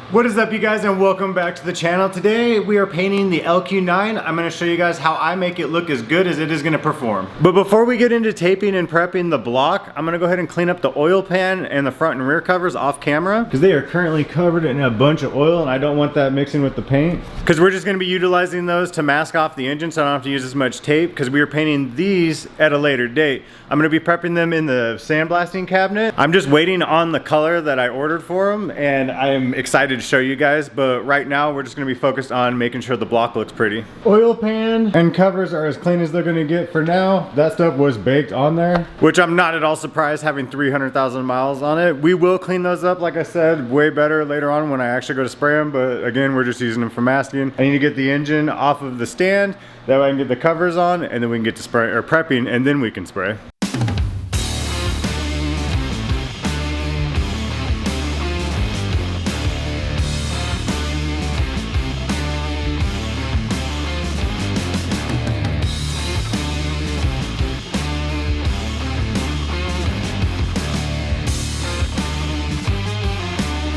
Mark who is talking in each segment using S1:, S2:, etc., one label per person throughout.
S1: What is up, you guys, and welcome back to the channel. Today we are painting the Lq9. I'm going to show you guys how I make it look as good as it is going to perform. But before we get into taping and prepping the block, I'm going to go ahead and clean up the oil pan and the front and rear covers off camera, because they are currently covered in a bunch of oil and I don't want that mixing with the paint. Because we're just going to be utilizing those to mask off the engine so I don't have to use as much tape, because we are painting these at a later date. I'm going to be prepping them in the sandblasting cabinet. I'm just waiting on the color that I ordered for them, and I'm excited to show you guys, but right now we're just going to be focused on making sure the block looks pretty. Oil pan and covers are as clean as they're going to get for now. That stuff was baked on there, which I'm not at all surprised having 300,000 miles on it. We will clean those up, like I said, way better later on when I actually go to spray them, but again, we're just using them for masking. I need to get the engine off of the stand, that way I can get the covers on, and then we can get to spray or prepping, and then we can spray.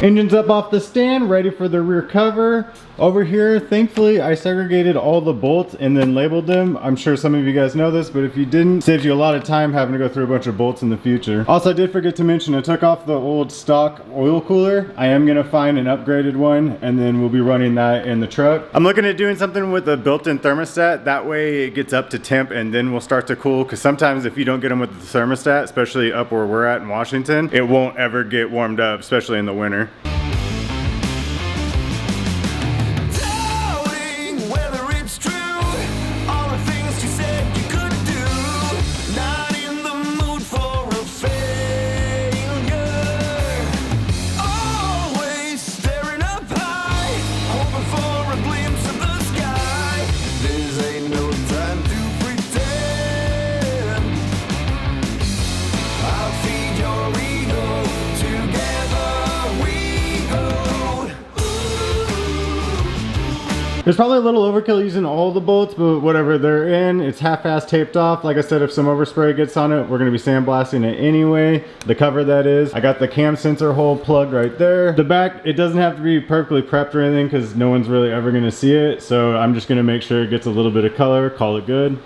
S1: Engine's up off the stand, ready for the rear cover. Over here, thankfully, I segregated all the bolts and then labeled them. I'm sure some of you guys know this, but if you didn't, it saves you a lot of time having to go through a bunch of bolts in the future. Also, I did forget to mention, I took off the old stock oil cooler. I am gonna find an upgraded one, and then we'll be running that in the truck. I'm looking at doing something with a built-in thermostat. That way it gets up to temp and then we'll start to cool, because sometimes if you don't get them with the thermostat, especially up where we're at in Washington, it won't ever get warmed up, especially in the winter. There's probably a little overkill using all the bolts, but whatever, they're in. It's half-ass taped off. Like I said, if some overspray gets on it, we're gonna be sandblasting it anyway. The cover, that is. I got the cam sensor hole plugged right there. The back, it doesn't have to be perfectly prepped or anything, because no one's really ever gonna see it. So I'm just gonna make sure it gets a little bit of color, call it good.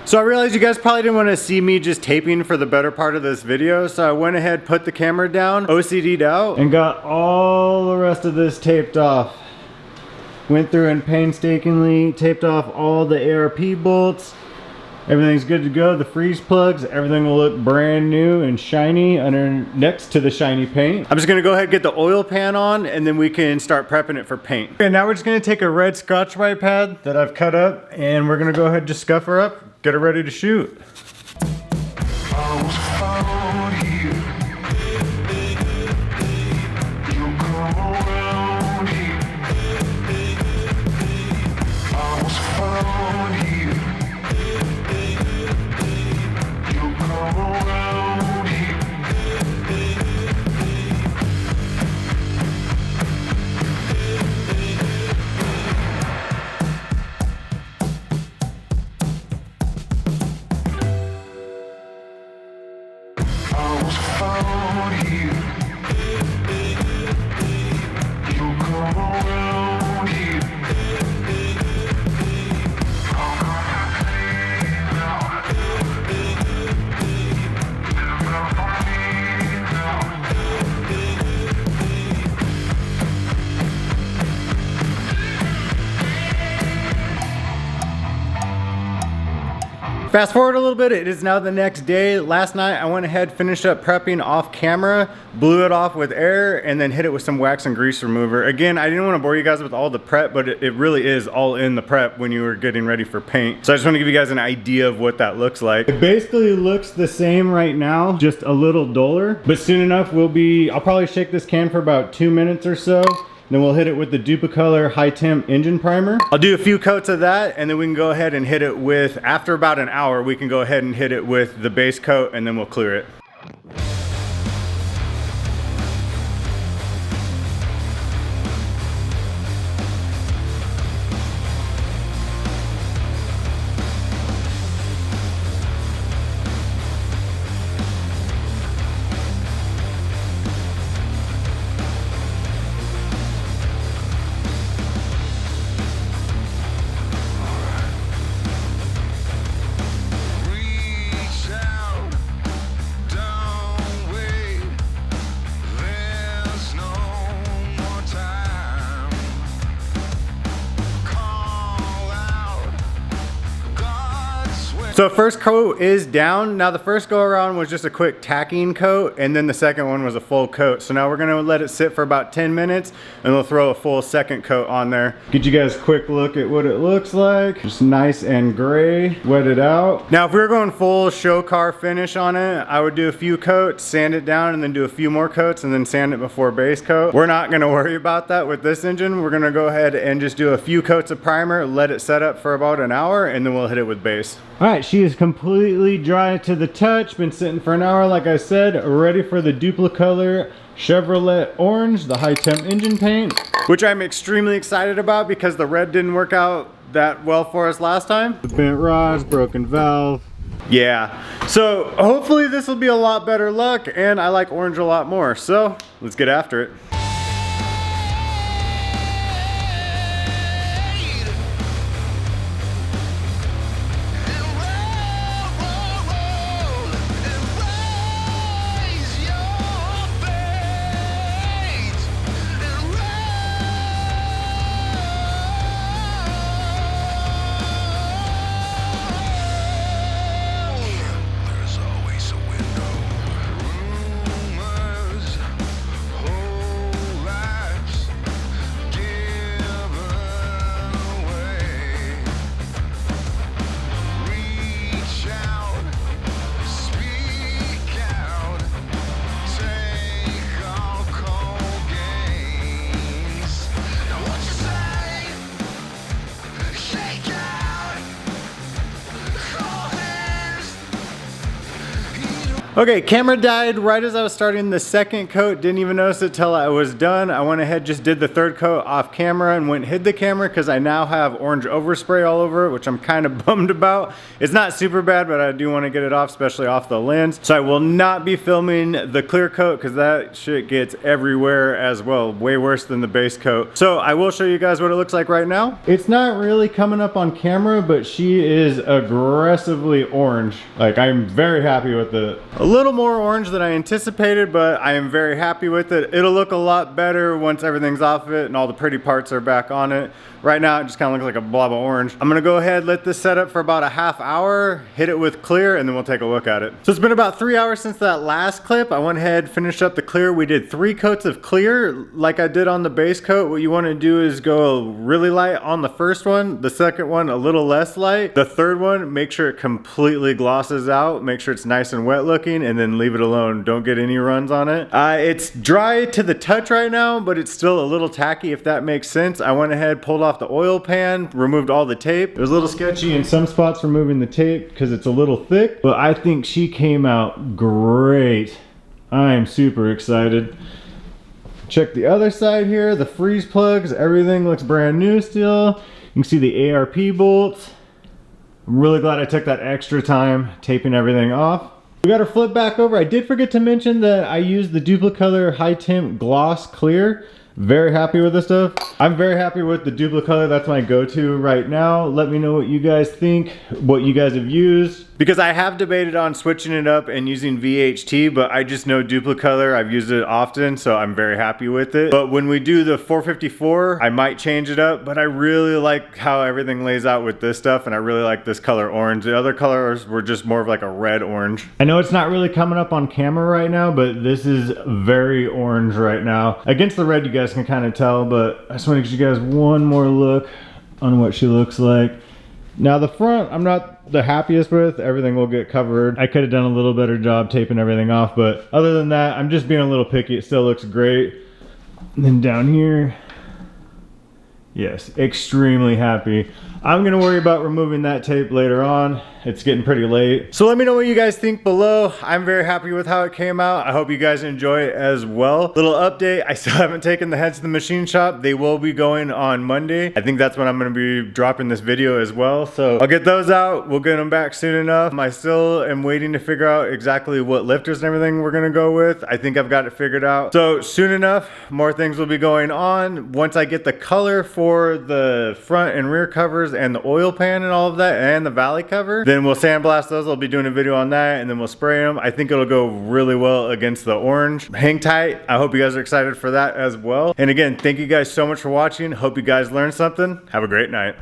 S1: So I realized you guys probably didn't want to see me just taping for the better part of this video, so I went ahead, put the camera down, OCD'd out, and got all the rest of this taped off. Went through and painstakingly taped off all the ARP bolts. Everything's good to go. The freeze plugs, everything will look brand new and shiny next to the shiny paint. I'm just gonna go ahead and get the oil pan on, and then we can start prepping it for paint. Okay, now we're just gonna take a red Scotch-Brite pad that I've cut up, and we're gonna go ahead and just scuff her up, get her ready to shoot. Fast forward a little bit, it is now the next day. Last night I went ahead, finished up prepping off camera, blew it off with air, and then hit it with some wax and grease remover. Again, I didn't want to bore you guys with all the prep, but it really is all in the prep when you were getting ready for paint. So I just want to give you guys an idea of what that looks like. It basically looks the same right now, just a little duller, but soon enough I'll probably shake this can for about 2 minutes or so. Then we'll hit it with the Duplicolor High Temp Engine Primer. I'll do a few coats of that, and then we can go ahead and hit it with, after about an hour, we can go ahead and hit it with the base coat, and then we'll clear it. So first coat is down. Now the first go around was just a quick tacking coat, and then the second one was a full coat. So now we're gonna let it sit for about 10 minutes and we'll throw a full second coat on there. Get you guys a quick look at what it looks like. Just nice and gray, wet it out. Now if we were going full show car finish on it, I would do a few coats, sand it down, and then do a few more coats and then sand it before base coat. We're not gonna worry about that with this engine. We're gonna go ahead and just do a few coats of primer, let it set up for about an hour, and then we'll hit it with base. All right, she is completely dry to the touch. Been sitting for an hour, like I said, ready for the Duplicolor Chevrolet Orange, the high temp engine paint, which I'm extremely excited about because the red didn't work out that well for us last time. The bent rods, broken valve. Yeah, so hopefully this will be a lot better luck, and I like orange a lot more. So let's get after it. Okay, camera died right as I was starting the second coat. Didn't even notice it till I was done. I went ahead, just did the third coat off camera and went and hid the camera because I now have orange overspray all over it, which I'm kind of bummed about. It's not super bad, but I do want to get it off, especially off the lens. So I will not be filming the clear coat because that shit gets everywhere as well. Way worse than the base coat. So I will show you guys what it looks like right now. It's not really coming up on camera, but she is aggressively orange. Like, I'm very happy with it. A little more orange than I anticipated, but I am very happy with it. It'll look a lot better once everything's off of it and all the pretty parts are back on it. Right now it just kind of looks like a blob of orange. I'm gonna go ahead, let this set up for about a half hour, hit it with clear, and then we'll take a look at it. So it's been about 3 hours since that last clip. I went ahead, finished up the clear. We did 3 coats of clear like I did on the base coat. What you wanna do is go really light on the first one, the second one a little less light, the third one, make sure it completely glosses out, make sure it's nice and wet looking, and then leave it alone. Don't get any runs on it. It's dry to the touch right now, but it's still a little tacky, if that makes sense. I went ahead, pulled off the oil pan, removed all the tape. It was a little sketchy in some spots removing the tape because it's a little thick, but I think she came out great. I'm super excited. Check the other side here, the freeze plugs, everything looks brand new still. You can see the ARP bolts. I'm really glad I took that extra time taping everything off. We got our flip back over. I did forget to mention that I used the Duplicolor High Temp Gloss Clear. Very happy with this stuff. I'm very happy with the Duplicolor. That's my go-to right now. Let me know what you guys think, what you guys have used. Because I have debated on switching it up and using VHT, but I just know Duplicolor. I've used it often, so I'm very happy with it. But when we do the 454, I might change it up, but I really like how everything lays out with this stuff, and I really like this color orange. The other colors were just more of like a red orange. I know it's not really coming up on camera right now, but this is very orange right now. Against the red, you guys can kind of tell, but I just want to give you guys one more look on what she looks like. Now the front, I'm not the happiest with. Everything will get covered. I could have done a little better job taping everything off, but other than that, I'm just being a little picky. It still looks great. And then down here, yes, extremely happy. I'm gonna worry about removing that tape later on. It's getting pretty late. So let me know what you guys think below. I'm very happy with how it came out. I hope you guys enjoy it as well. Little update, I still haven't taken the heads to the machine shop. They will be going on Monday. I think that's when I'm gonna be dropping this video as well. So I'll get those out. We'll get them back soon enough. I still am waiting to figure out exactly what lifters and everything we're gonna go with. I think I've got it figured out. So soon enough, more things will be going on. Once I get the color for the front and rear covers and the oil pan and all of that and the valley cover, then we'll sandblast those. I'll be doing a video on that, and then we'll spray them. I think it'll go really well against the orange. Hang tight. I hope you guys are excited for that as well. And again, thank you guys so much for watching. Hope you guys learned something. Have a great night.